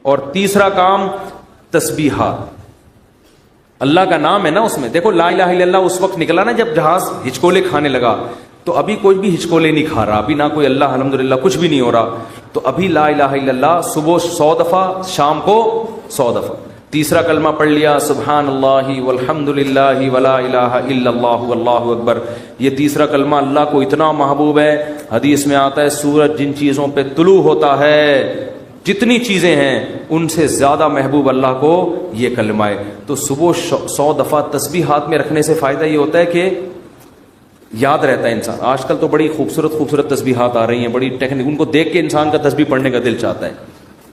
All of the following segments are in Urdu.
اور تیسرا کام تسبیحات. اللہ کا نام ہے نا اس میں. دیکھو لا الہ الا اللہ اس وقت نکلا نا جب جہاز ہچکولے کھانے لگا, تو ابھی کوئی بھی ہچکولے نہیں کھا رہا, ابھی نہ کوئی اللہ الحمدللہ کچھ بھی نہیں ہو رہا. تو ابھی لا الہ الا اللہ صبح 100 دفعہ, شام کو 100 دفعہ. تیسرا کلمہ پڑھ لیا سبحان اللہ والحمد للہ ولا الہ الا اللہ واللہ اکبر. یہ تیسرا کلمہ اللہ کو اتنا محبوب ہے, حدیث میں آتا ہے سورج جن چیزوں پہ طلوع ہوتا ہے, جتنی چیزیں ہیں ان سے زیادہ محبوب اللہ کو یہ کلمہ ہے. تو صبح 100 دفعہ تسبیح ہاتھ میں رکھنے سے فائدہ یہ ہوتا ہے کہ یاد رہتا ہے انسان. آج کل تو بڑی خوبصورت تسبیحات آ رہی ہیں, بڑی ٹیکنیک, ان کو دیکھ کے انسان کا تسبیح پڑھنے کا دل چاہتا ہے,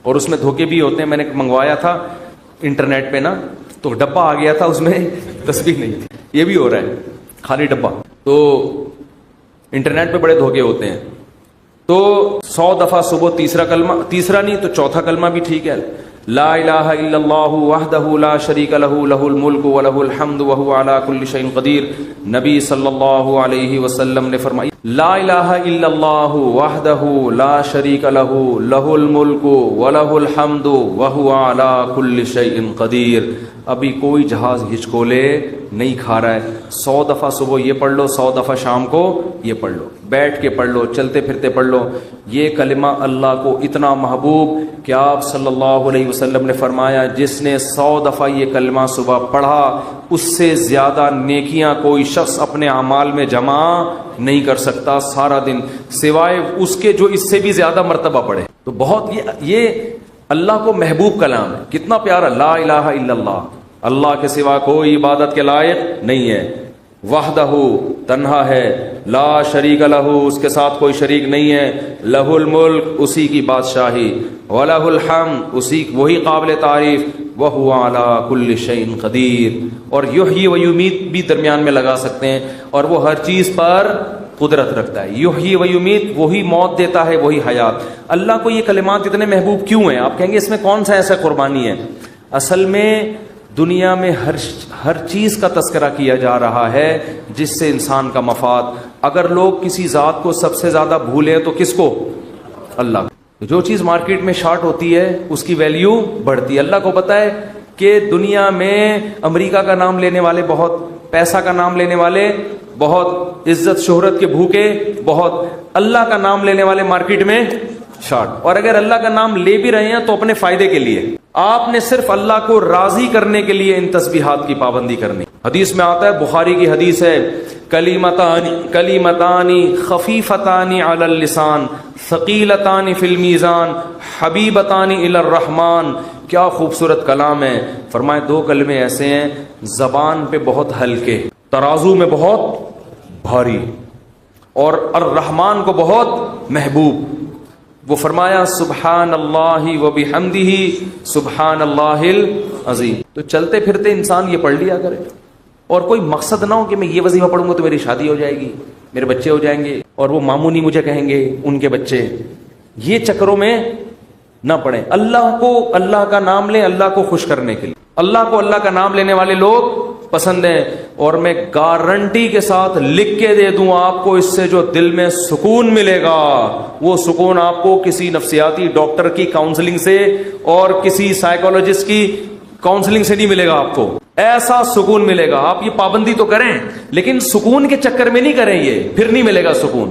اور اس میں دھوکے بھی ہوتے ہیں. میں نے منگوایا تھا انٹرنیٹ پہ نا, تو ڈبہ آ گیا تھا اس میں تسبیح نہیں تھی. یہ بھی ہو رہا ہے, خالی ڈبہ. تو انٹرنیٹ پہ بڑے دھوکے ہوتے ہیں. تو 100 دفعہ صبح تیسرا کلمہ, تیسرا نہیں تو چوتھا کلمہ بھی ٹھیک ہے, لا الہ الا اللہ وحدہ لا شریک لہ لہ الملک ولہ الحمد وہو علی کل شیء قدیر. نبی صلی اللہ علیہ وسلم نے فرمایا لا الہ الا اللہ وحدہ لا شریک لہ لہ الملک ولہ الحمد وہو علی کل شیء قدیر. ابھی کوئی جہاز ہچکولے نہیں کھا رہا ہے. 100 دفعہ صبح یہ پڑھ لو, 100 دفعہ شام کو یہ پڑھ لو, بیٹھ کے پڑھ لو, چلتے پھرتے پڑھ لو. یہ کلمہ اللہ کو اتنا محبوب کہ آپ صلی اللہ علیہ وسلم نے فرمایا جس نے 100 دفعہ یہ کلمہ صبح پڑھا اس سے زیادہ نیکیاں کوئی شخص اپنے اعمال میں جمع نہیں کر سکتا سارا دن, سوائے اس کے جو اس سے بھی زیادہ مرتبہ پڑھے. تو بہت یہ اللہ کو محبوب کلام ہے. کتنا پیارا, لا الہ الا اللہ, اللہ کے سوا کوئی عبادت کے لائق نہیں ہے, وحدہ تنہا ہے, لا شریک لہ اس کے ساتھ کوئی شریک نہیں ہے, لہ الملک اسی کی بادشاہی, ولہ الحمد اسی وہی قابل تعریف, وہو علی کل شیء قدیر. اور یحیی و یمیت بھی درمیان میں لگا سکتے ہیں, اور وہ ہر چیز پر قدرت رکھتا ہے. یحیی و یمیت, وہی موت دیتا ہے وہی حیات. اللہ کو یہ کلمات اتنے محبوب کیوں ہیں؟ آپ کہیں گے اس میں کون سا ایسا قربانی ہے؟ اصل میں دنیا میں ہر چیز کا تذکرہ کیا جا رہا ہے جس سے انسان کا مفاد. اگر لوگ کسی ذات کو سب سے زیادہ بھولیں تو کس کو؟ اللہ. جو چیز مارکیٹ میں شارٹ ہوتی ہے اس کی ویلیو بڑھتی ہے. اللہ کو پتہ ہے کہ دنیا میں امریکہ کا نام لینے والے بہت, پیسہ کا نام لینے والے بہت, عزت شہرت کے بھوکے بہت, اللہ کا نام لینے والے مارکیٹ میں شارٹ. اور اگر اللہ کا نام لے بھی رہے ہیں تو اپنے فائدے کے لیے. آپ نے صرف اللہ کو راضی کرنے کے لیے ان تسبیحات کی پابندی کرنی. حدیث میں آتا ہے, بخاری کی حدیث ہے, کلیمتان خفیفتان علی اللسان ثقیلتان فی المیزان حبیبتان الی الرحمن. کیا خوبصورت کلام ہے. فرمائے 2 کلمے ایسے ہیں زبان پہ بہت ہلکے, ترازو میں بہت بھاری, اور الرحمن کو بہت محبوب. وہ فرمایا سبحان اللہ و بحمدہ سبحان اللہ العظیم. تو چلتے پھرتے انسان یہ پڑھ لیا کرے, اور کوئی مقصد نہ ہو کہ میں یہ وظیفہ پڑھوں گا تو میری شادی ہو جائے گی, میرے بچے ہو جائیں گے, اور وہ ماموں نہیں مجھے کہیں گے ان کے بچے. یہ چکروں میں نہ پڑھیں. اللہ کو, اللہ کا نام لیں اللہ کو خوش کرنے کے لیے. اللہ کو اللہ کا نام لینے والے لوگ پسند ہیں. اور میں گارنٹی کے ساتھ لکھ کے دے دوں آپ کو, اس سے جو دل میں سکون ملے گا وہ سکون آپ کو کسی نفسیاتی ڈاکٹر کی کاؤنسلنگ سے اور کسی سائیکولوجسٹ کی کاؤنسلنگ سے نہیں ملے گا. آپ کو ایسا سکون ملے گا. آپ یہ پابندی تو کریں لیکن سکون کے چکر میں نہیں کریں, یہ پھر نہیں ملے گا سکون.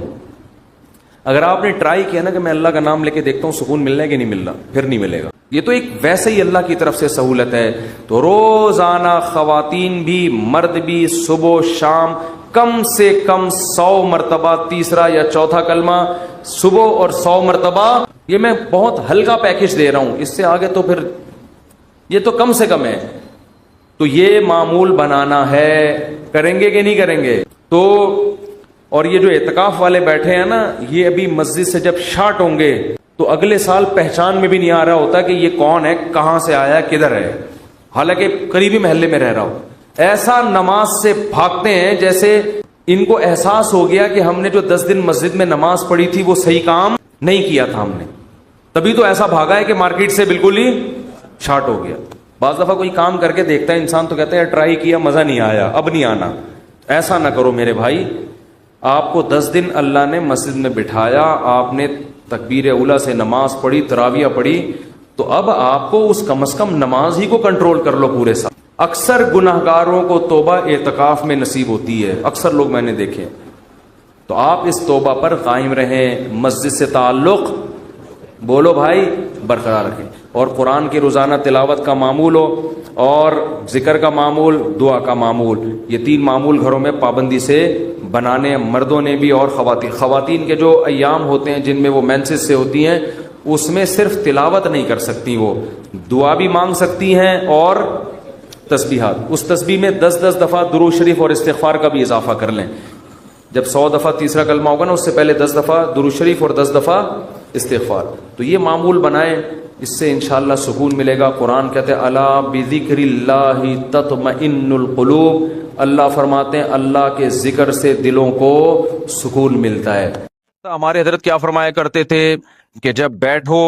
اگر آپ نے ٹرائی کیا نا کہ میں اللہ کا نام لے کے دیکھتا ہوں سکون ملنا ہے کہ نہیں ملنا, پھر نہیں ملے گا. یہ تو ایک ویسے ہی اللہ کی طرف سے سہولت ہے. تو روزانہ خواتین بھی مرد بھی صبح شام کم سے کم 100 مرتبہ تیسرا یا چوتھا کلمہ صبح اور 100 مرتبہ. یہ میں بہت ہلکا پیکج دے رہا ہوں, اس سے آگے تو پھر یہ تو کم سے کم ہے. تو یہ معمول بنانا ہے. کریں گے کہ نہیں کریں گے؟ تو اور یہ جو اعتکاف والے بیٹھے ہیں نا, یہ ابھی مسجد سے جب شارٹ ہوں گے تو اگلے سال پہچان میں بھی نہیں آ رہا ہوتا کہ یہ کون ہے, کہاں سے آیا, کدھر ہے, حالانکہ قریبی محلے میں رہ رہا ہو. ایسا نماز سے بھاگتے ہیں جیسے ان کو احساس ہو گیا کہ ہم نے جو 10 دن مسجد میں نماز پڑھی تھی وہ صحیح کام نہیں کیا تھا ہم نے, تبھی تو ایسا بھاگا ہے کہ مارکیٹ سے بالکل ہی شارٹ ہو گیا. بعض دفعہ کوئی کام کر کے دیکھتا ہے انسان تو کہتا ہے ٹرائی کیا مزہ نہیں آیا, اب نہیں آنا. ایسا نہ کرو میرے بھائی. آپ کو 10 دن اللہ نے مسجد میں بٹھایا, آپ نے تکبیر اولیٰ سے نماز پڑھی, تراویح پڑھی, تو اب آپ کو اس کم از کم نماز ہی کو کنٹرول کر لو پورے سال. اکثر گناہگاروں کو توبہ اعتکاف میں نصیب ہوتی ہے، اکثر لوگ میں نے دیکھے. تو آپ اس توبہ پر قائم رہیں، مسجد سے تعلق بولو بھائی برقرار رکھیں، اور قرآن کی روزانہ تلاوت کا معمول ہو، اور ذکر کا معمول، دعا کا معمول. یہ 3 معمول گھروں میں پابندی سے بنانے، مردوں نے بھی اور خواتین کے جو ایام ہوتے ہیں جن میں وہ مینسز سے ہوتی ہیں، اس میں صرف تلاوت نہیں کر سکتی، وہ دعا بھی مانگ سکتی ہیں اور تسبیحات. اس تسبیح میں 10 دفعہ درود شریف اور استغفار کا بھی اضافہ کر لیں. جب 100 دفعہ تیسرا کلمہ ہوگا نا، اس سے پہلے 10 دفعہ درود شریف اور 10 دفعہ استغفار. تو یہ معمول بنائیں، اس سے انشاءاللہ سکون ملے گا. قرآن کہتے ہیں الا بذکر اللہ تطمئن القلوب، اللہ فرماتے ہیں اللہ کے ذکر سے دلوں کو سکون ملتا ہے. ہمارے حضرت کیا فرمایا کرتے تھے کہ جب بیٹھو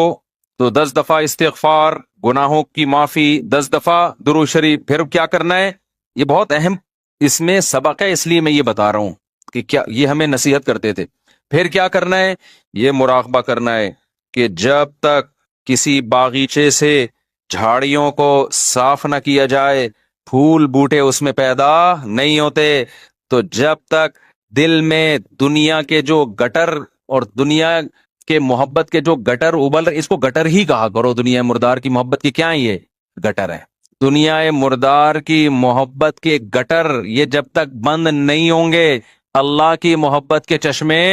تو 10 دفعہ استغفار، گناہوں کی معافی، 10 دفعہ درود شریف. پھر کیا کرنا ہے، یہ بہت اہم اس میں سبق ہے، اس لیے میں یہ بتا رہا ہوں کہ کیا یہ ہمیں نصیحت کرتے تھے. پھر کیا کرنا ہے، یہ مراقبہ کرنا ہے کہ جب تک کسی باغیچے سے جھاڑیوں کو صاف نہ کیا جائے، پھول بوٹے اس میں پیدا نہیں ہوتے. تو جب تک دل میں دنیا کے جو گٹر اور دنیا کے محبت کے جو گٹر ابل رہے، اس کو گٹر ہی کہا کرو. دنیا مردار کی محبت کی کیا یہ گٹر ہے، دنیا مردار کی محبت کے گٹر یہ جب تک بند نہیں ہوں گے، اللہ کی محبت کے چشمے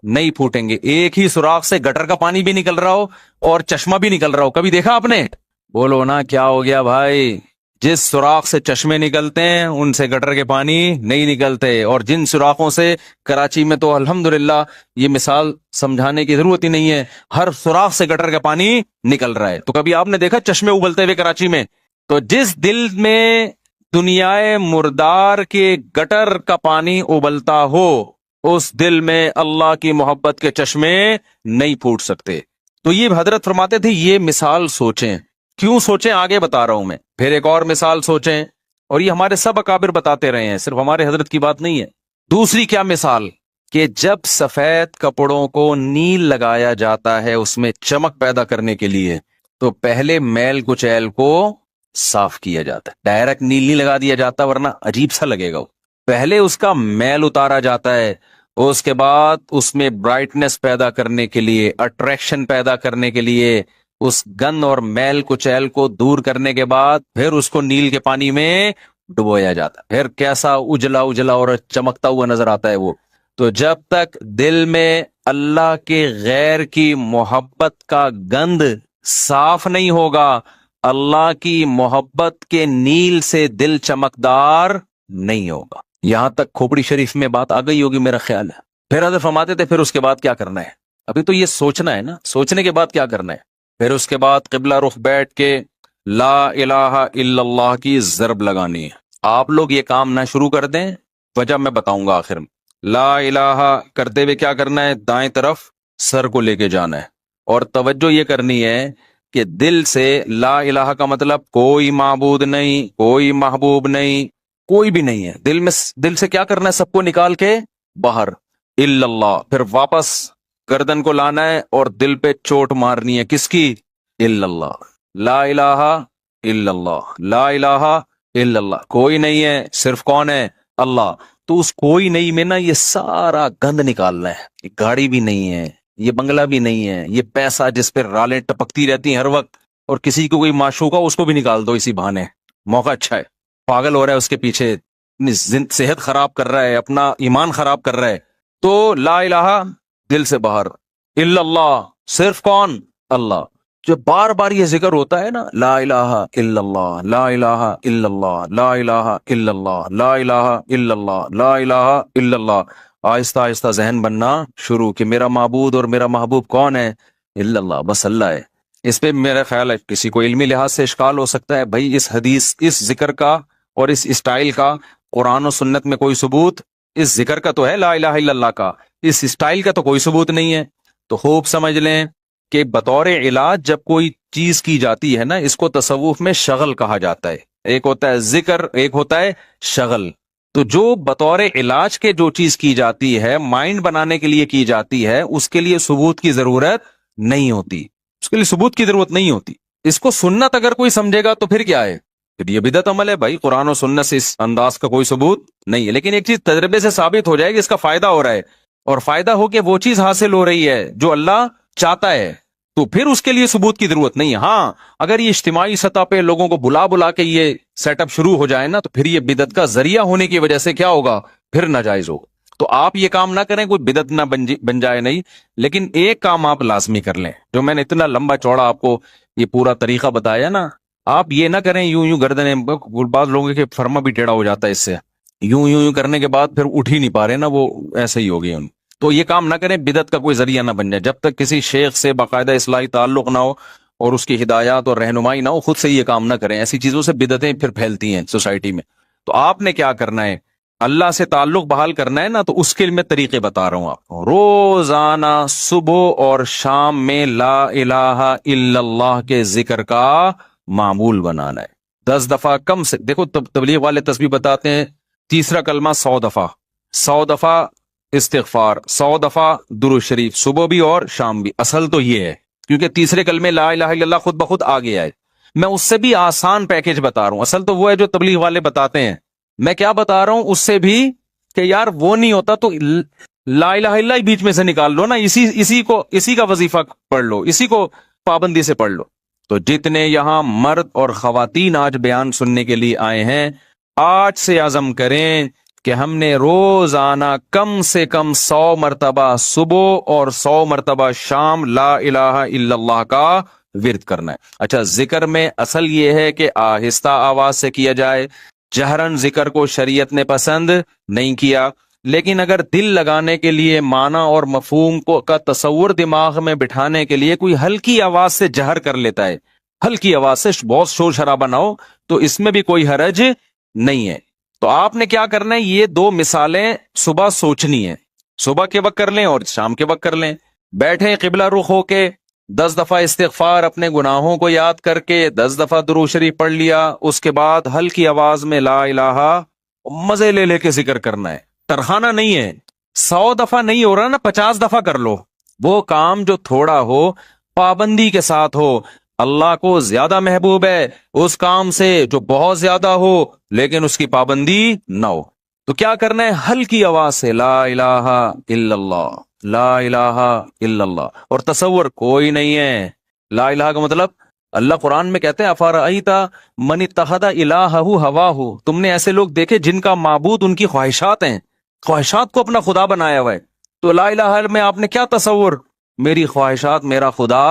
نہیں پھوٹیں گے. ایک ہی سوراخ سے گٹر کا پانی بھی نکل رہا ہو اور چشمہ بھی نکل رہا ہو، کبھی دیکھا آپ نے؟ بولو نا کیا ہو گیا بھائی. جس سوراخ سے چشمے نکلتے ہیں ان سے گٹر کے پانی نہیں نکلتے، اور جن سوراخوں سے کراچی میں تو الحمدللہ یہ مثال سمجھانے کی ضرورت ہی نہیں ہے، ہر سوراخ سے گٹر کا پانی نکل رہا ہے. تو کبھی آپ نے دیکھا چشمے ابلتے ہوئے کراچی میں؟ تو جس دل میں دنیا مردار کے گٹر کا پانی ابلتا ہو، اس دل میں اللہ کی محبت کے چشمے نہیں پھوٹ سکتے. تو یہ حضرت فرماتے تھے یہ مثال سوچیں. کیوں سوچیں آگے بتا رہا ہوں میں. پھر ایک اور مثال سوچیں، اور یہ ہمارے سب اکابر بتاتے رہے ہیں، صرف ہمارے حضرت کی بات نہیں ہے. دوسری کیا مثال کہ جب سفید کپڑوں کو نیل لگایا جاتا ہے اس میں چمک پیدا کرنے کے لیے، تو پہلے میل کچیل کو صاف کیا جاتا ہے. ڈائریکٹ نیل نہیں لگا دیا جاتا ورنہ عجیب سا لگے گا. پہلے اس کا میل اتارا جاتا ہے، اس کے بعد اس میں برائٹنس پیدا کرنے کے لیے، اٹریکشن پیدا کرنے کے لیے، اس گند اور میل کچیل کو دور کرنے کے بعد پھر اس کو نیل کے پانی میں ڈبویا جاتا ہے. پھر کیسا اجلا اجلا اور چمکتا ہوا نظر آتا ہے وہ. تو جب تک دل میں اللہ کے غیر کی محبت کا گند صاف نہیں ہوگا، اللہ کی محبت کے نیل سے دل چمکدار نہیں ہوگا. یہاں تک کھوپڑی شریف میں بات آ گئی ہوگی میرا خیال ہے. پھر حضرت فرماتے تھے پھر اس کے بعد کیا کرنا ہے. ابھی تو یہ سوچنا ہے نا، سوچنے کے بعد کیا کرنا ہے. پھر اس کے بعد قبلہ رخ بیٹھ کے لا الہ الا اللہ کی ضرب لگانی ہے. آپ لوگ یہ کام نہ شروع کر دیں، وجہ میں بتاؤں گا آخر میں. لا الہ کرتے ہوئے کیا کرنا ہے، دائیں طرف سر کو لے کے جانا ہے، اور توجہ یہ کرنی ہے کہ دل سے لا الہ کا مطلب کوئی معبود نہیں، کوئی محبوب نہیں، کوئی بھی نہیں ہے. دل سے کیا کرنا ہے، سب کو نکال کے باہر الا اللہ. پھر واپس گردن کو لانا ہے اور دل پہ چوٹ مارنی ہے، کس کی؟ الا اللہ. لا الہ الا اللہ، لا الہ الا اللہ. کوئی نہیں ہے، صرف کون ہے؟ اللہ. تو اس کوئی نہیں میں نا یہ سارا گند نکالنا ہے. یہ گاڑی بھی نہیں ہے، یہ بنگلہ بھی نہیں ہے، یہ پیسہ جس پہ رالیں ٹپکتی رہتی ہیں ہر وقت، اور کسی کو کوئی معشوق ہو اس کو بھی نکال دو اسی بہانے. موقع اچھا ہے، پاگل ہو رہا ہے اس کے پیچھے، اپنی صحت خراب کر رہا ہے، اپنا ایمان خراب کر رہا ہے. تو لا الہ دل سے باہر، الا اللہ صرف کون؟ اللہ. جو بار بار یہ ذکر ہوتا ہے نا، لا الہ الا اللہ، لا الہ الا اللہ، لا الہ الا اللہ، لا الہ الا اللہ، لا الہ الا اللہ. آہستہ آہستہ ذہن بننا شروع کہ میرا معبود اور میرا محبوب کون ہے؟ الا اللہ، بس اللہ ہے. اس پہ میرا خیال ہے کسی کو علمی لحاظ سے اشکال ہو سکتا ہے، بھائی اس حدیث، اس ذکر کا اور اس اسٹائل کا قرآن و سنت میں کوئی ثبوت؟ اس ذکر کا تو ہے لا الہ الا اللہ کا، اس اسٹائل کا تو کوئی ثبوت نہیں ہے. تو خوب سمجھ لیں کہ بطور علاج جب کوئی چیز کی جاتی ہے نا، اس کو تصوف میں شغل کہا جاتا ہے. ایک ہوتا ہے ذکر، ایک ہوتا ہے شغل. تو جو بطور علاج کے جو چیز کی جاتی ہے، مائنڈ بنانے کے لیے کی جاتی ہے، اس کے لیے ثبوت کی ضرورت نہیں ہوتی، اس کے لیے ثبوت کی ضرورت نہیں ہوتی. اس کو سنت اگر کوئی سمجھے گا تو پھر کیا ہے؟ پھر یہ بدعت عمل ہے بھائی. قرآن و سنت سے اس انداز کا کوئی ثبوت نہیں ہے. لیکن ایک چیز تجربے سے ثابت ہو جائے کہ اس کا فائدہ ہو رہا ہے، اور فائدہ ہو کے وہ چیز حاصل ہو رہی ہے جو اللہ چاہتا ہے، تو پھر اس کے لیے ثبوت کی ضرورت نہیں ہے. ہاں اگر یہ اجتماعی سطح پہ لوگوں کو بلا بلا کے یہ سیٹ اپ شروع ہو جائے نا، تو پھر یہ بدعت کا ذریعہ ہونے کی وجہ سے کیا ہوگا؟ پھر ناجائز ہوگا. تو آپ یہ کام نہ کریں، کوئی بدعت نہ بن جائے نہیں. لیکن ایک کام آپ لازمی کر لیں، جو میں نے اتنا لمبا چوڑا آپ کو یہ پورا طریقہ بتایا نا، آپ یہ نہ کریں یوں گردنیں. بعض لوگوں کے فرما بھی ٹیڑھا ہو جاتا ہے اس سے، یوں کرنے کے بعد پھر اٹھ ہی نہیں پا رہے نا، وہ ایسے ہی ہو گئی ان. تو یہ کام نہ کریں، بدعت کا کوئی ذریعہ نہ بن جائے. جب تک کسی شیخ سے باقاعدہ اصلاحی تعلق نہ ہو اور اس کی ہدایات اور رہنمائی نہ ہو، خود سے یہ کام نہ کریں. ایسی چیزوں سے بدعتیں پھر پھیلتی ہیں سوسائٹی میں. تو آپ نے کیا کرنا ہے؟ اللہ سے تعلق بحال کرنا ہے نا، تو اس کے میں طریقے بتا رہا ہوں آپ کو. روزانہ صبح اور شام میں لا الہ الا اللہ کے ذکر کا معمول بنانا ہے. 10 دفعہ کم سے. دیکھو تبلیغ والے تسبیح بتاتے ہیں، تیسرا کلمہ 100 دفعہ، 100 دفعہ استغفار، 100 دفعہ درود شریف، صبح بھی اور شام بھی. اصل تو یہ ہے، کیونکہ تیسرے کلمے لا الہ الا اللہ خود بخود آ گیا ہے. میں اس سے بھی آسان پیکج بتا رہا ہوں. اصل تو وہ ہے جو تبلیغ والے بتاتے ہیں. میں کیا بتا رہا ہوں اس سے بھی، کہ یار وہ نہیں ہوتا تو لا الہ الا اللہ بیچ میں سے نکال لو نا، اسی کا وظیفہ پڑھ لو، اسی کو پابندی سے پڑھ لو. تو جتنے یہاں مرد اور خواتین آج بیان سننے کے لیے آئے ہیں، آج سے عزم کریں کہ ہم نے روزانہ کم سے کم 100 مرتبہ صبح اور 100 مرتبہ شام لا الہ الا اللہ کا ورد کرنا ہے. اچھا، ذکر میں اصل یہ ہے کہ آہستہ آواز سے کیا جائے. جہرن ذکر کو شریعت نے پسند نہیں کیا، لیکن اگر دل لگانے کے لیے، معنی اور مفہوم کا تصور دماغ میں بٹھانے کے لیے کوئی ہلکی آواز سے جہر کر لیتا ہے، ہلکی آواز سے، بہت شور شرابہ نہ ہو، تو اس میں بھی کوئی حرج نہیں ہے. تو آپ نے کیا کرنا ہے؟ یہ 2 مثالیں صبح سوچنی ہے. صبح کے وقت کر لیں اور شام کے وقت کر لیں. بیٹھیں قبلہ رخ ہو کے، 10 دفعہ استغفار اپنے گناہوں کو یاد کر کے، 10 دفعہ درود شریف پڑھ لیا. اس کے بعد ہلکی آواز میں لا الہ، مزے لے کے ذکر کرنا ہے، ترخانہ نہیں ہے. 100 دفعہ نہیں ہو رہا نا، 50 دفعہ کر لو. وہ کام جو تھوڑا ہو، پابندی کے ساتھ ہو. اللہ کو زیادہ محبوب ہے اس کام سے جو بہت زیادہ ہو لیکن اس کی پابندی نہ ہو. تو کیا کرنا ہے؟ ہلکی آواز سے لا الہ الا اللہ، لا الہ الا اللہ. اور تصور کوئی نہیں ہے. لا الہ کا مطلب، اللہ قرآن میں کہتے ہیں افرأیت من اتخذ الہہ ہواہ، تم نے ایسے لوگ دیکھے جن کا معبود ان کی خواہشات ہیں، خواہشات کو اپنا خدا بنایا ہوا ہے. تو لا الہ میں آپ نے کیا تصور؟ میری خواہشات میرا خدا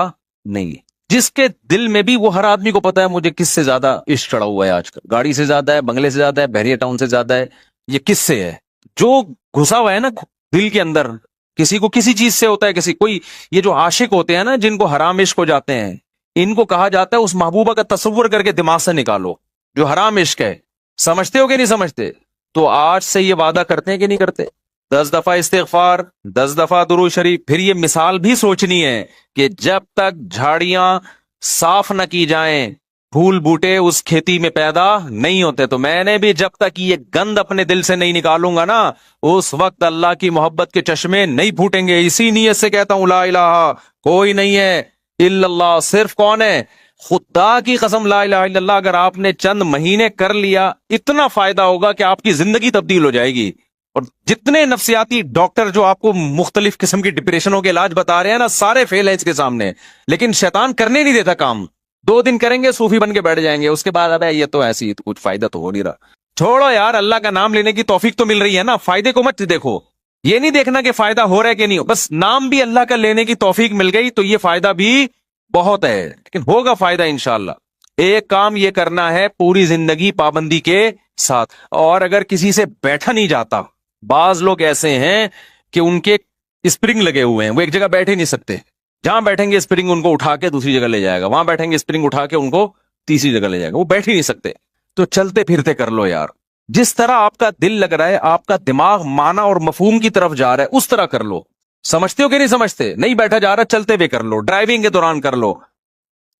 نہیں ہے. جس کے دل میں بھی، وہ ہر آدمی کو پتا ہے مجھے کس سے زیادہ عشق چڑھا ہوا ہے آج کل، گاڑی سے زیادہ ہے، بنگلے سے زیادہ ہے، بحریہ ٹاؤن سے زیادہ ہے. یہ کس سے ہے؟ جو گھسا ہوا ہے نا دل کے اندر. کسی کو کسی چیز سے ہوتا ہے، کسی کوئی، یہ جو عاشق ہوتے ہیں نا جن کو حرام عشق ہو جاتے ہیں، ان کو کہا جاتا ہے اس محبوبہ کا تصور کر کے دماغ سے نکالو جو حرام عشق ہے. سمجھتے ہو کہ نہیں سمجھتے؟ تو آج سے یہ وعدہ کرتے ہیں کہ نہیں کرتے؟ 10 دفعہ استغفار، 10 دفعہ درود شریف. پھر یہ مثال بھی سوچنی ہے کہ جب تک جھاڑیاں صاف نہ کی جائیں، پھول بوٹے اس کھیتی میں پیدا نہیں ہوتے. تو میں نے بھی جب تک یہ گند اپنے دل سے نہیں نکالوں گا نا، اس وقت اللہ کی محبت کے چشمے نہیں پھوٹیں گے. اسی نیت سے کہتا ہوں لا الہ، کوئی نہیں ہے الا اللہ. صرف کون ہے؟ خدا کی قسم، لا الہ الا اللہ اگر آپ نے چند مہینے کر لیا، اتنا فائدہ ہوگا کہ آپ کی زندگی تبدیل ہو جائے گی. اور جتنے نفسیاتی ڈاکٹر جو آپ کو مختلف قسم کی ڈپریشنوں کے علاج بتا رہے ہیں نا، سارے فیل ہیں اس کے سامنے. لیکن شیطان کرنے نہیں دیتا کام. 2 دن کریں گے، صوفی بن کے بیٹھ جائیں گے، اس کے بعد ابے یہ تو ایسی کچھ فائدہ تو ہو نہیں رہا. چھوڑو یار، اللہ کا نام لینے کی توفیق تو مل رہی ہے نا، فائدے کو مت دیکھو. یہ نہیں دیکھنا کہ فائدہ ہو رہا ہے کہ نہیں ہو، بس نام بھی اللہ کا لینے کی توفیق مل گئی تو یہ فائدہ بھی بہت ہے. لیکن ہوگا فائدہ انشاءاللہ. ایک کام یہ کرنا ہے پوری زندگی پابندی کے ساتھ. اور اگر کسی سے بیٹھا نہیں جاتا، بعض لوگ ایسے ہیں کہ ان کے اسپرنگ لگے ہوئے ہیں، وہ ایک جگہ بیٹھے نہیں سکتے. جہاں بیٹھیں گے اسپرنگ ان کو اٹھا کے دوسری جگہ لے جائے گا، وہاں بیٹھیں گے اسپرنگ اٹھا کے ان کو تیسری جگہ لے جائے گا. وہ بیٹھ ہی نہیں سکتے. تو چلتے پھرتے کر لو یار. جس طرح آپ کا دل لگ رہا ہے، آپ کا دماغ معنی اور مفہوم کی طرف جا رہا ہے، اس طرح کر لو. سمجھتے ہو کہ نہیں سمجھتے؟ نہیں بیٹھا جا رہا، چلتے ہوئے کر لو، ڈرائیونگ کے دوران کر لو.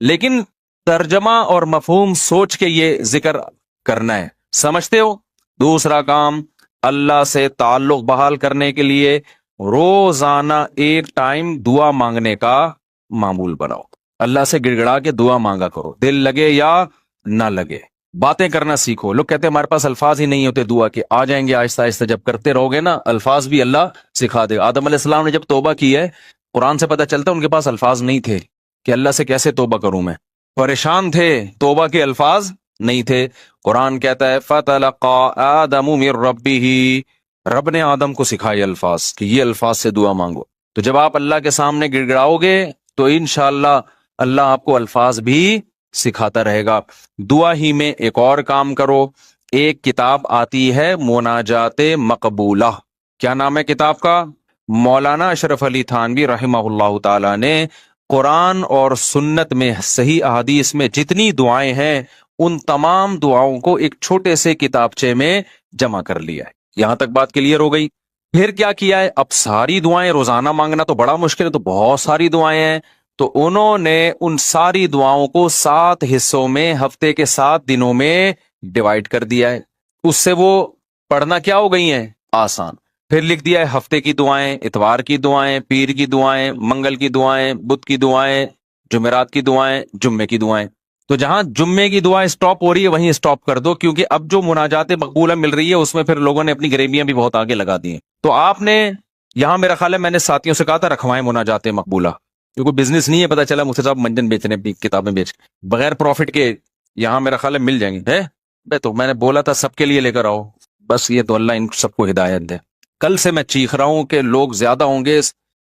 لیکن ترجمہ اور مفہوم سوچ کے یہ ذکر کرنا ہے. سمجھتے ہو؟ دوسرا کام، اللہ سے تعلق بحال کرنے کے لیے روزانہ ایک ٹائم دعا مانگنے کا معمول بناؤ. اللہ سے گڑ گڑا کے دعا مانگا کرو، دل لگے یا نہ لگے، باتیں کرنا سیکھو۔ لوگ کہتے ہیں ہمارے پاس الفاظ ہی نہیں ہوتے دعا کے، آ جائیں گے آہستہ آہستہ، جب کرتے رہو گے نا الفاظ بھی اللہ سکھا دے گا۔ آدم علیہ السلام نے جب توبہ کی ہے، قرآن سے پتہ چلتا ہے ان کے پاس الفاظ نہیں تھے کہ اللہ سے کیسے توبہ کروں میں، پریشان تھے، توبہ کے الفاظ نہیں تھے۔ قرآن کہتا ہے فَتَلَقَّى آدَمُ مِن رَبِّهِ، رب نے آدم کو سکھائے الفاظ کہ یہ الفاظ سے دعا مانگو۔ تو جب آپ اللہ کے سامنے گڑ گڑاؤ گے تو انشاءاللہ اللہ آپ کو الفاظ بھی سکھاتا رہے گا۔ دعا ہی میں ایک اور کام کرو، ایک کتاب آتی ہے مناجات مقبولہ، کیا نام ہے کتاب کا؟ مولانا اشرف علی تھانوی رحمہ اللہ تعالی نے قرآن اور سنت میں صحیح احادیث میں جتنی دعائیں ہیں ان تمام دعاؤں کو ایک چھوٹے سے کتابچے میں جمع کر لیا ہے۔ یہاں تک بات کلیئر ہو گئی؟ پھر کیا کیا ہے؟ اب ساری دعائیں روزانہ مانگنا تو بڑا مشکل ہے، تو بہت ساری دعائیں ہیں، تو انہوں نے ان ساری دعاؤں کو 7 حصوں میں ہفتے کے 7 دنوں میں ڈیوائیڈ کر دیا ہے۔ اس سے وہ پڑھنا کیا ہو گئی ہیں؟ آسان۔ پھر لکھ دیا ہے ہفتے کی دعائیں، اتوار کی دعائیں، پیر کی دعائیں، منگل کی دعائیں، بدھ کی دعائیں، جمعرات کی دعائیں، جمعے کی دعائیں۔ تو جہاں جمعے کی دعائیں سٹاپ ہو رہی ہے وہیں سٹاپ کر دو، کیونکہ اب جو مناجات مقبولہ مل رہی ہے اس میں پھر لوگوں نے اپنی گریبیاں بھی بہت آگے لگا دی ہیں۔ تو آپ نے یہاں، میرا خیال ہے میں نے ساتھیوں سے کہا تھا رکھوائیں مناجات مقبولہ، کیونکہ بزنس نہیں ہے، پتہ چلا مجھ سے صاحب منجن بیچ رہے ہیں اپنی کتابیں بیچ کے بغیر پروفٹ کے، یہاں میرا خیال ہے مل جائیں گے ہے۔ تو میں نے بولا تھا سب کے لیے لے کر آؤ، بس یہ تو اللہ ان سب کو ہدایت دے۔ کل سے میں چیخ رہا ہوں کہ لوگ زیادہ ہوں گے،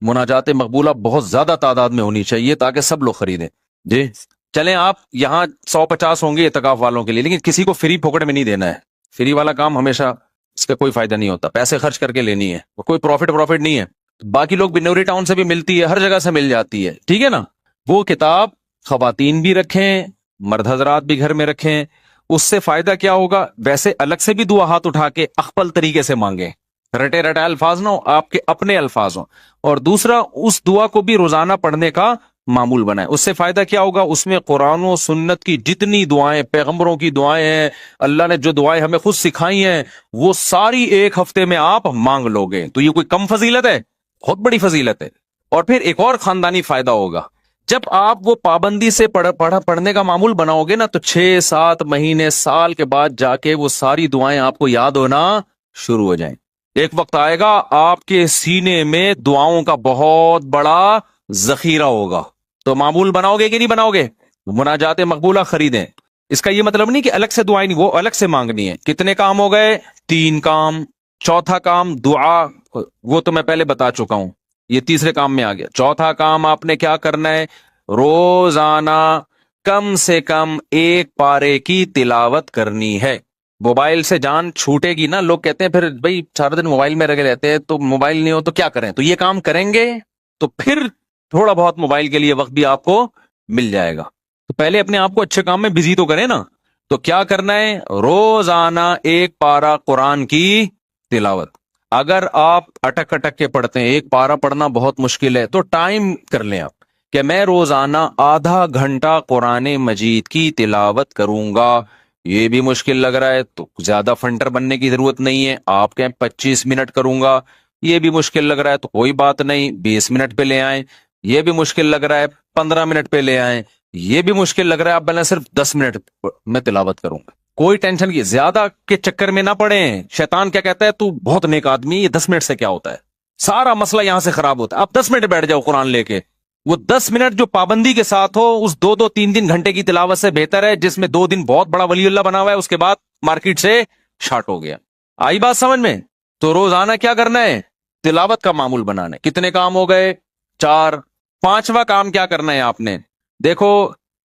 مناجات مقبولہ بہت زیادہ تعداد میں ہونی چاہیے تاکہ سب لوگ خریدیں۔ جی چلیں، آپ یہاں 150 ہوں گے اعتکاف والوں کے لیے، لیکن کسی کو فری پھوکٹ میں نہیں دینا ہے۔ فری والا کام ہمیشہ اس کا کوئی فائدہ نہیں ہوتا، پیسے خرچ کر کے لینی ہے، کوئی پروفٹ نہیں ہے۔ باقی لوگ بنوری ٹاؤن سے بھی ملتی ہے، ہر جگہ سے مل جاتی ہے، ٹھیک ہے نا۔ وہ کتاب خواتین بھی رکھیں، مرد حضرات بھی گھر میں رکھیں، اس سے فائدہ کیا ہوگا؟ ویسے الگ سے بھی دعا ہاتھ اٹھا کے اخپل طریقے سے مانگیں، رٹے رٹائے الفاظ نہ ہو، آپ کے اپنے الفاظ ہوں، اور دوسرا اس دعا کو بھی روزانہ پڑھنے کا معمول بنائیں۔ اس سے فائدہ کیا ہوگا؟ اس میں قرآن و سنت کی جتنی دعائیں، پیغمبروں کی دعائیں ہیں، اللہ نے جو دعائیں ہمیں خود سکھائی ہیں، وہ ساری ایک ہفتے میں آپ مانگ لو گے۔ تو یہ کوئی کم فضیلت ہے؟ بہت بڑی فضیلت ہے۔ اور پھر ایک اور خاندانی فائدہ ہوگا، جب آپ وہ پابندی سے پڑھنے کا معمول بناؤ گے نا، تو 6-7 مہینے، سال کے بعد جا کے وہ ساری دعائیں آپ کو یاد ہونا شروع ہو جائیں۔ ایک وقت آئے گا آپ کے سینے میں دعاؤں کا بہت بڑا ذخیرہ ہوگا۔ تو معمول بناؤ گے کہ نہیں بناؤ گے؟ مناجات مقبولہ خریدیں۔ اس کا یہ مطلب نہیں کہ الگ سے دعائیں نہیں، وہ الگ سے مانگنی ہے۔ کتنے کام ہو گئے؟ 3 کام۔ چوتھا کام دعا، وہ تو میں پہلے بتا چکا ہوں، یہ تیسرے کام میں آ گیا۔ چوتھا کام آپ نے کیا کرنا ہے؟ روزانہ کم سے کم 1 پارے کی تلاوت کرنی ہے۔ موبائل سے جان چھوٹے گی نا، لوگ کہتے ہیں پھر بھائی سارا دن موبائل میں رگے رہتے ہیں، تو موبائل نہیں ہو تو کیا کریں؟ تو یہ کام کریں گے تو پھر تھوڑا بہت موبائل کے لیے وقت بھی آپ کو مل جائے گا۔ تو پہلے اپنے آپ کو اچھے کام میں بزی تو کریں نا۔ تو کیا کرنا ہے؟ روزانہ 1 پارہ قرآن کی تلاوت۔ اگر آپ اٹک کے پڑھتے ہیں، 1 پارہ پڑھنا بہت مشکل ہے، تو ٹائم کر لیں آپ کہ میں روزانہ آدھا گھنٹہ قرآن مجید کی تلاوت کروں گا۔ یہ بھی مشکل لگ رہا ہے تو زیادہ فنٹر بننے کی ضرورت نہیں ہے، آپ کہیں 25 منٹ کروں گا۔ یہ بھی مشکل لگ رہا ہے تو کوئی بات نہیں، 20 منٹ پہ لے آئیں۔ یہ بھی مشکل لگ رہا ہے 15 منٹ پہ لے آئیں۔ یہ بھی مشکل لگ رہا ہے آپ بولیں صرف 10 منٹ میں تلاوت کروں گا۔ کوئی ٹینشن کی زیادہ کے چکر میں نہ پڑیں۔ شیطان کیا کہتا ہے؟ تو بہت نیک آدمی، یہ 10 منٹ سے کیا ہوتا ہے؟ سارا مسئلہ یہاں سے خراب ہوتا ہے۔ آپ 10 منٹ بیٹھ جاؤ قرآن لے کے، وہ 10 منٹ جو پابندی کے ساتھ ہو، اس 2-3 گھنٹے کی تلاوت سے بہتر ہے جس میں 2 دن بہت بڑا ولی اللہ بنا ہوا ہے، اس کے بعد مارکیٹ سے شارٹ ہو گیا۔ آئی بات سمجھ میں؟ تو روزانہ کیا کرنا ہے؟ تلاوت کا معمول بنانا ہے۔ کتنے کام ہو گئے؟ 4۔ 5واں کام کیا کرنا ہے آپ نے؟ دیکھو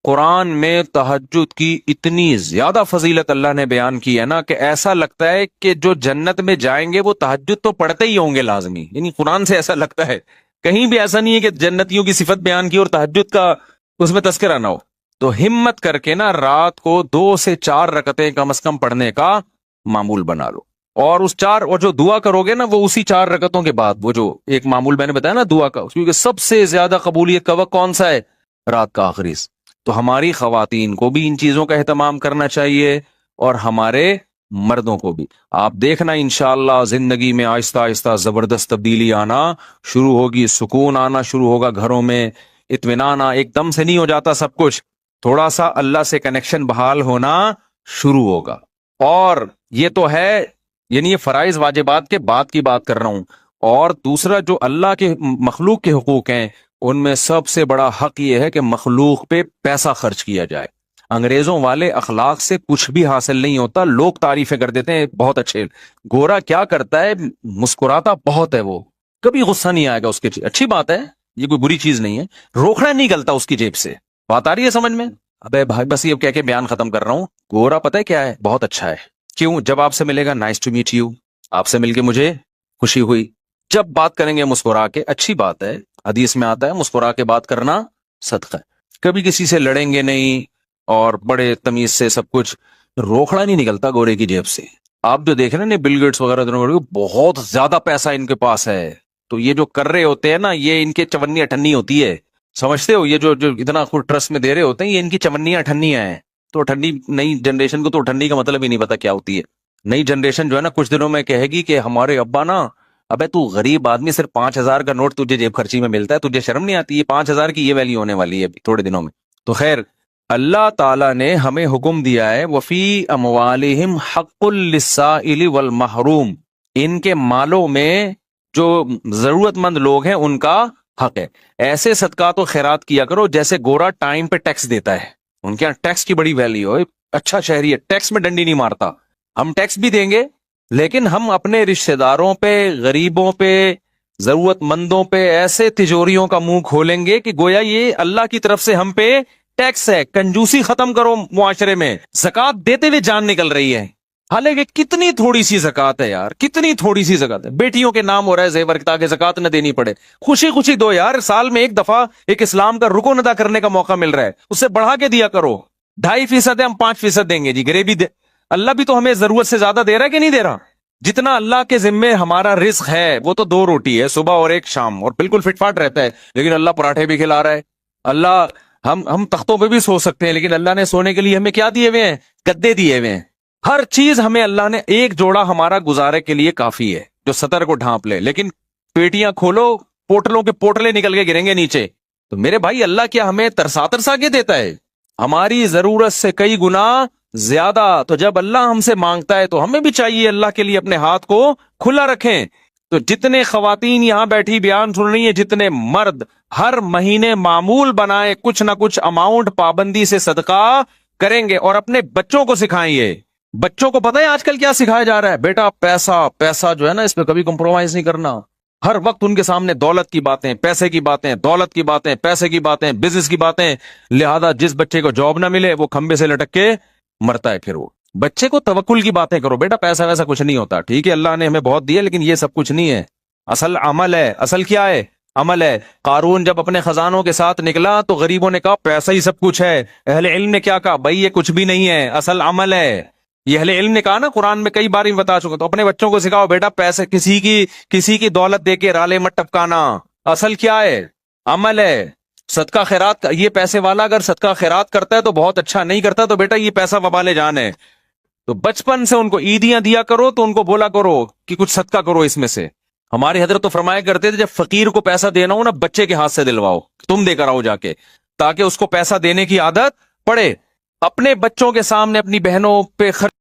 قرآن میں تہجد کی اتنی زیادہ فضیلت اللہ نے بیان کی ہے نا کہ ایسا لگتا ہے کہ جو جنت میں جائیں گے وہ تہجد تو پڑھتے ہی ہوں گے لازمی، یعنی قرآن سے ایسا لگتا ہے۔ کہیں بھی ایسا نہیں ہے کہ جنتیوں کی صفت بیان کی اور تہجد کا اس میں تذکرہ نہ ہو۔ تو ہمت کر کے نا رات کو 2 سے 4 رکعتیں کم از کم پڑھنے کا معمول بنا لو، اور اس 4 اور جو دعا کرو گے نا وہ اسی 4 رکعتوں کے بعد، وہ جو ایک معمول میں نے بتایا نا دعا کا، کیونکہ سب سے زیادہ قبولیت کا وقت کون سا ہے؟ رات کا آخری۔ تو ہماری خواتین کو بھی ان چیزوں کا اہتمام کرنا چاہیے اور ہمارے مردوں کو بھی۔ آپ دیکھنا انشاءاللہ زندگی میں آہستہ آہستہ زبردست تبدیلی آنا شروع ہوگی، سکون آنا شروع ہوگا گھروں میں، اطمینان ایک دم سے نہیں ہو جاتا سب کچھ، تھوڑا سا اللہ سے کنیکشن بحال ہونا شروع ہوگا. اور یہ تو ہے یعنی یہ فرائض واجبات کے بعد کی بات کر رہا ہوں. اور دوسرا جو اللہ کے مخلوق کے حقوق ہیں ان میں سب سے بڑا حق یہ ہے کہ مخلوق پہ پیسہ خرچ کیا جائے. انگریزوں والے اخلاق سے کچھ بھی حاصل نہیں ہوتا، لوگ تعریفیں کر دیتے ہیں بہت اچھے. گورا کیا کرتا ہے، مسکراتا بہت ہے، وہ کبھی غصہ نہیں آئے گا اس کے، اچھی بات ہے، یہ کوئی بری چیز نہیں ہے. روکنا نہیں نکلتا اس کی جیب سے. بات آ رہی ہے سمجھ میں؟ ابے بھائی بس یہ کہہ کے بیان ختم کر رہا ہوں. گورا پتہ ہے کیا ہے، بہت اچھا ہے. کیوں؟ جب آپ سے ملے گا نائس ٹو میٹ یو، آپ سے مل کے مجھے خوشی ہوئی. جب بات کریں گے مسکرا کے، اچھی بات ہے، حدیث میں آتا ہے مسکرا کے بات کرنا صدقہ ہے. کبھی کسی سے لڑیں گے نہیں اور بڑے تمیز سے سب کچھ. روکڑا نہیں نکلتا گورے کی جیب سے. آپ جو دیکھ رہے ہیں بل گیٹس وغیرہ بہت زیادہ پیسہ ان کے پاس ہے، تو یہ جو کر رہے ہوتے ہیں نا یہ ان کے چونی اٹھنی ہوتی ہے، سمجھتے ہو؟ یہ جو اتنا خود ٹرسٹ میں دے رہے ہوتے ہیں یہ ان کی چونیاں اٹھنیاں ہیں. تو اٹھنی نئی جنریشن کو تو اٹھنی کا مطلب ہی نہیں پتا کیا ہوتی ہے. نئی جنریشن جو ہے نا کچھ دنوں میں کہے گی کہ ہمارے ابا نا، ابے تو غریب آدمی، صرف 5,000 کا نوٹ تجھے جیب خرچی میں ملتا ہے، تجھے شرم نہیں آتی؟ یہ 5,000 کی یہ ویلیو ہونے والی ہے ابھی تھوڑے دنوں میں. تو خیر اللہ تعالیٰ نے ہمیں حکم دیا ہے وفی اموالہم حق للسائل والمحروم، ان کے مالوں میں جو ضرورت مند لوگ ہیں ان کا حق ہے. ایسے صدقات و خیرات کیا کرو جیسے گورا ٹائم پہ ٹیکس دیتا ہے. ان کے یہاں ٹیکس کی بڑی ویلیو ہے، اچھا شہری ہے، ٹیکس میں ڈنڈی نہیں مارتا. ہم ٹیکس بھی دیں گے لیکن ہم اپنے رشتہ داروں پہ، غریبوں پہ، ضرورت مندوں پہ ایسے تجوریوں کا منہ کھولیں گے کہ گویا یہ اللہ کی طرف سے ہم پہ ٹیکس ہے. کنجوسی ختم کرو معاشرے میں. زکوٰۃ دیتے ہوئے جان نکل رہی ہے، حالانکہ کتنی تھوڑی سی زکوٰۃ ہے یار، کتنی تھوڑی سی زکوٰۃ ہے. بیٹیوں کے نام ہو رہا ہے زیور تاکہ زکوٰۃ نہ دینی پڑے. خوشی خوشی دو یار، سال میں ایک دفعہ ایک اسلام کا رکن ادا کرنے کا موقع مل رہا ہے، اس سے بڑھا کے دیا کرو. 2.5% ہے، ہم 5% دیں گے جی. غریبی اللہ بھی تو ہمیں ضرورت سے زیادہ دے رہا ہے کہ نہیں دے رہا؟ جتنا اللہ کے ذمے ہمارا رزق ہے وہ تو 2 روٹی ہے، صبح اور ایک شام، اور بالکل فٹ فاٹ رہتا ہے. لیکن اللہ پراٹھے بھی کھلا رہا ہے. اللہ ہم تختوں پہ بھی سو سکتے ہیں، لیکن اللہ نے سونے کے لیے ہمیں کیا دیے ہوئے ہیں؟ گدے دیے ہوئے ہیں. ہر چیز ہمیں اللہ نے، ایک جوڑا ہمارا گزارے کے لیے کافی ہے جو سطر کو ڈھانپ لے، لیکن پیٹیاں کھولو پوٹلوں کے پوٹلے نکل کے گریں گے نیچے. تو میرے بھائی اللہ کیا ہمیں ترسا ترسا کے دیتا ہے؟ ہماری ضرورت سے کئی گنا زیادہ. تو جب اللہ ہم سے مانگتا ہے تو ہمیں بھی چاہیے اللہ کے لیے اپنے ہاتھ کو کھلا رکھیں. تو جتنے خواتین یہاں بیٹھی بیان سن رہی ہیں، جتنے مرد، ہر مہینے معمول بنائیں کچھ نہ کچھ اماؤنٹ پابندی سے صدقہ کریں گے، اور اپنے بچوں کو سکھائیں. یہ بچوں کو پتہ ہے آج کل کیا سکھایا جا رہا ہے؟ بیٹا پیسہ جو ہے نا اس پہ کبھی کمپرومائز نہیں کرنا. ہر وقت ان کے سامنے دولت کی باتیں، پیسے کی باتیں، دولت کی باتیں، پیسے کی باتیں، بزنس کی باتیں. لہذا جس بچے کو جاب نہ ملے وہ کھمبے سے لٹک کے مرتا ہے. پھر وہ بچے کو توکل کی باتیں کرو، بیٹا پیسہ ویسا کچھ نہیں ہوتا، ٹھیک ہے اللہ نے ہمیں بہت دیا لیکن یہ سب کچھ نہیں ہے. اصل عمل ہے. اصل کیا ہے؟ عمل ہے. قارون جب اپنے خزانوں کے ساتھ نکلا تو غریبوں نے کہا پیسہ ہی سب کچھ ہے. اہل علم نے کیا کہا؟ بھائی یہ کچھ بھی نہیں ہے، اصل عمل ہے. یہ اہل علم نے کہا نا، قرآن میں کئی بار میں بتا چکا. تو اپنے بچوں کو سکھاؤ بیٹا پیسے، کسی کی دولت دے کے رالے مت ٹپکانا. اصل کیا ہے؟ عمل ہے. صدقہ خیرات، یہ پیسے والا اگر صدقہ خیرات کرتا ہے تو بہت اچھا، نہیں کرتا تو بیٹا یہ پیسہ وبال جان ہے. تو بچپن سے ان کو عیدیاں دیا کرو تو ان کو بولا کرو کہ کچھ صدقہ کرو اس میں سے. ہمارے حضرت تو فرمایا کرتے تھے جب فقیر کو پیسہ دینا ہو نا بچے کے ہاتھ سے دلواؤ، تم دے کر آؤ جا کے، تاکہ اس کو پیسہ دینے کی عادت پڑے. اپنے بچوں کے سامنے اپنی بہنوں پہ خرچ